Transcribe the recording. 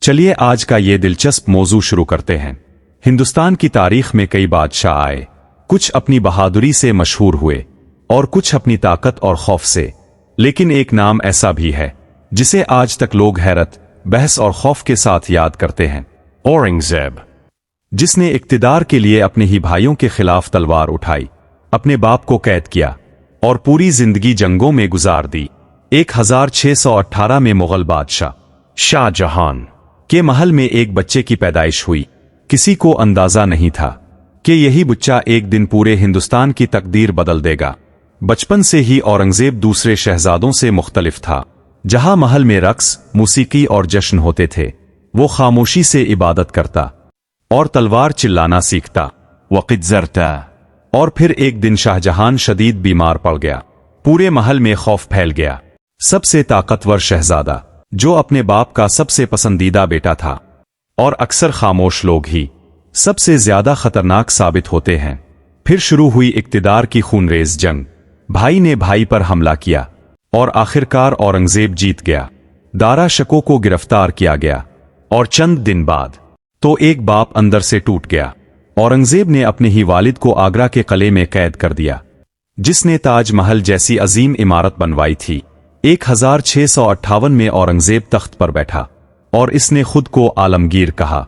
چلیے آج کا یہ دلچسپ موضوع شروع کرتے ہیں۔ ہندوستان کی تاریخ میں کئی بادشاہ آئے، کچھ اپنی بہادری سے مشہور ہوئے اور کچھ اپنی طاقت اور خوف سے، لیکن ایک نام ایسا بھی ہے جسے آج تک لوگ حیرت، بحث اور خوف کے ساتھ یاد کرتے ہیں، اورنگزیب، جس نے اقتدار کے لیے اپنے ہی بھائیوں کے خلاف تلوار اٹھائی، اپنے باپ کو قید کیا اور پوری زندگی جنگوں میں گزار دی۔ 1618 میں مغل بادشاہ شاہ جہان کے محل میں ایک بچے کی پیدائش ہوئی۔ کسی کو اندازہ نہیں تھا کہ یہی بچہ ایک دن پورے ہندوستان کی تقدیر بدل دے گا۔ بچپن سے ہی اورنگزیب دوسرے شہزادوں سے مختلف تھا۔ جہاں محل میں رقص، موسیقی اور جشن ہوتے تھے، وہ خاموشی سے عبادت کرتا اور تلوار چلانا سیکھتا۔ وقت گزرتا اور پھر ایک دن شاہ جہان شدید بیمار پڑ گیا۔ پورے محل میں خوف پھیل گیا۔ سب سے طاقتور شہزادہ، جو اپنے باپ کا سب سے پسندیدہ بیٹا تھا، اور اکثر خاموش لوگ ہی سب سے زیادہ خطرناک ثابت ہوتے ہیں۔ پھر شروع ہوئی اقتدار کی خونریز جنگ۔ بھائی نے بھائی پر حملہ کیا اور آخرکار اورنگزیب جیت گیا۔ دارا شکو کو گرفتار کیا گیا اور چند دن بعد تو ایک باپ اندر سے ٹوٹ گیا۔ اورنگزیب نے اپنے ہی والد کو آگرہ کے قلعے میں قید کر دیا، جس نے تاج محل جیسی عظیم عمارت بنوائی تھی۔ 1658 میں اورنگزیب تخت پر بیٹھا اور اس نے خود کو عالمگیر کہا۔